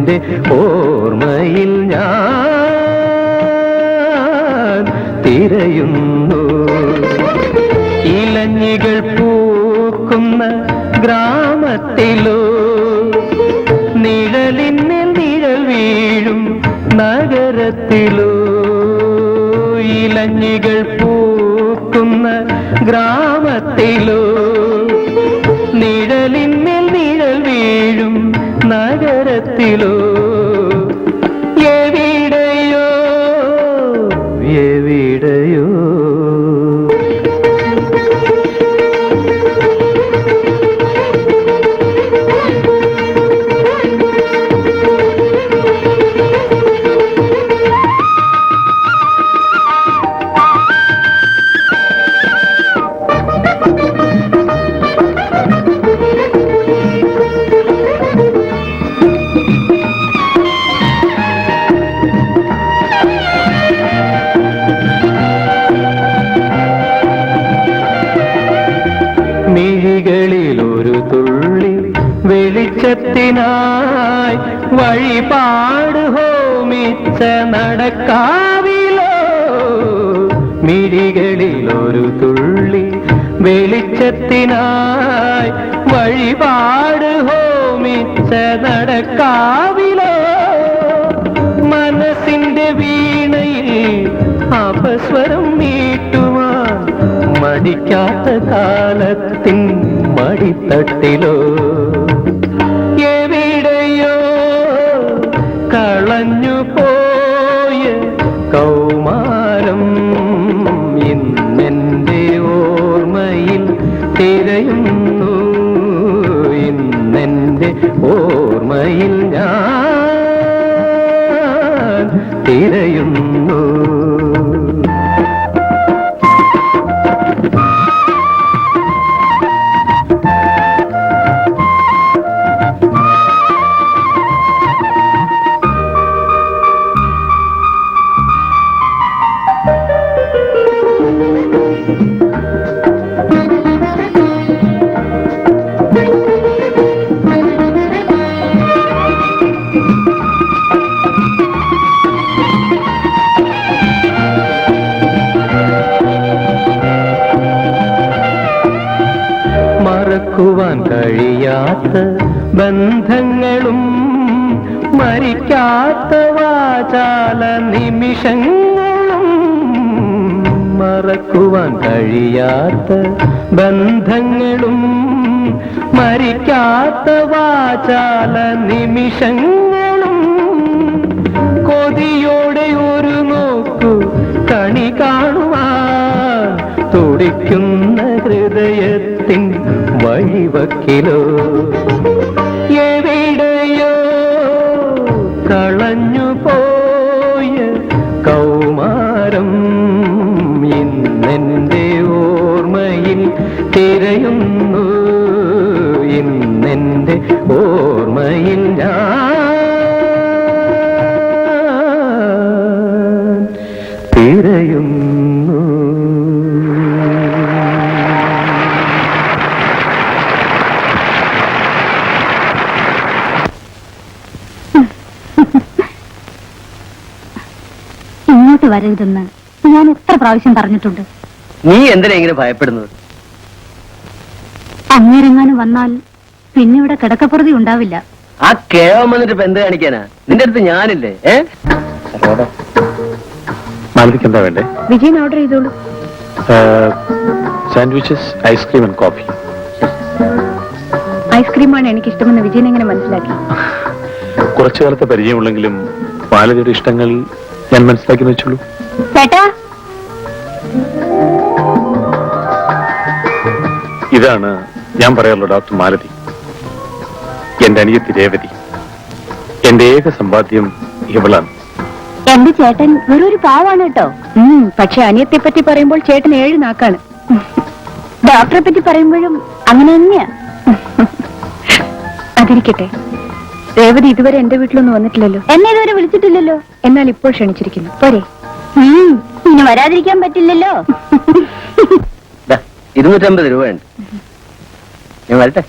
നിന്റെ ഓർമ്മയിൽ ഞാൻ തിരയുന്നു. ഇലഞ്ഞികൾ പൂക്കുന്ന ഗ്രാമത്തിലോ നിഴലിന്മേൽ നിഴൽ വീഴും നഗരത്തിലോ. ഇലഞ്ഞികൾ പൂക്കുന്ന ഗ്രാമത്തിലോ നിഴലിന്മേൽ നിഴൽ വീഴും നഗരത്തിലോ. എവിടെയോ എവിടെയോ മിഴികളിലൊരു തുള്ളി വെളിച്ചത്തിനായി വഴിപാട് ഹോമിച്ച നടക്കാവിലോ. മിഴികളിലൊരു തുള്ളി വെളിച്ചത്തിനായി വഴിപാട് ഹോമിച്ച നടക്കാവിലോ. മനസ്സിന്റെ വീണയിൽ അപസ്വരം മീട്ടുവാൻ മടിക്കാത്ത കാലത്തിൻ മടിത്തട്ടിലോ. എവിടെയോ കളഞ്ഞു പോയ കൗമാരം ഇന്നെന്റെ ഓർമ്മയിൽ തിരയുന്നു. ഇന്നെന്റെ ഓർമ്മയിൽ ഞാൻ തിരയുന്നു. മറക്കുവാൻ കഴിയാത്ത ബന്ധങ്ങളും മരിക്കാത്ത വാചാല നിമിഷങ്ങളും. മറക്കുവാൻ കഴിയാത്ത ബന്ധങ്ങളും മരിക്കാത്ത വാചാല നിമിഷങ്ങളും. കൊതിയോടെ ഒരു നോക്കു കണി കാണുവാൻ തുടിക്കുന്ന ഹൃദയത്തിൻ വഴിവക്കിലോ. എവിടെയോ കളഞ്ഞു പോയ കൗമാരം ഇന്നെന്റെ ഓർമ്മയിൽ തിരയുന്നു. ഇന്നെന്റെ ഓർമ്മയിൽ ഞാൻ തിരയുന്നു. ഇങ്ങോട്ട് വരരുതെന്ന് ഞാൻ എത്ര പ്രാവശ്യം പറഞ്ഞിട്ടുണ്ട്. നീ എന്തിനാ ഇങ്ങനെ ഭയപ്പെടുന്നത്? അങ്ങേരെങ്ങാനും വന്നാൽ പിന്നെ ഇവിടെ കിടക്കപ്പുറതി ഉണ്ടാവില്ല. ആ കേവം വന്നിട്ട് ഇപ്പൊ എന്ത് കാണിക്കാനാ? നിന്റെ അടുത്ത് ഞാനില്ലേ? മാലതിക്ക് എന്താ വേണ്ടേ? വിജയൻ ഓർഡർ ചെയ്തോളൂ. Sandwiches, ice cream and coffee. ഐസ്ക്രീമാണ് എനിക്കിഷ്ടമെന്ന് വിജയൻ എങ്ങനെ മനസ്സിലാക്കി? കുറച്ചു കാലത്തെ പരിചയമുള്ളെങ്കിലും മാലതിയുടെ ഇഷ്ടങ്ങൾ ഞാൻ മനസ്സിലാക്കി വെച്ചുള്ളൂ. ചേട്ടാ, ഇതാണ് ഞാൻ പറയാറുള്ള ഡോക്ടർ മാലതി, എന്റെ അനിയത്തി രേവതി. എന്റെ ഏക സമ്പാദ്യം ഇവളാണ്. എന്റെ ചേട്ടൻ വെറൊരു പാവാണ് കേട്ടോ. പക്ഷെ അനിയത്തെ പറ്റി പറയുമ്പോൾ ചേട്ടൻ 7 നാക്കാണ്. ഡോക്ടറെ പറ്റി പറയുമ്പോഴും അങ്ങനെ തന്നെയാ. അതിരിക്കട്ടെ, രേവതി ഇതുവരെ എന്റെ വീട്ടിലൊന്നും വന്നിട്ടില്ലല്ലോ. എന്നെ ഇതുവരെ വിളിച്ചിട്ടില്ലല്ലോ. എന്നാൽ ഇപ്പോൾ ക്ഷണിച്ചിരിക്കുന്നു. പോരെ? ഇനി വരാതിരിക്കാൻ പറ്റില്ലല്ലോ. 250 രൂപയുണ്ട്. ഞാൻ വരട്ടെ.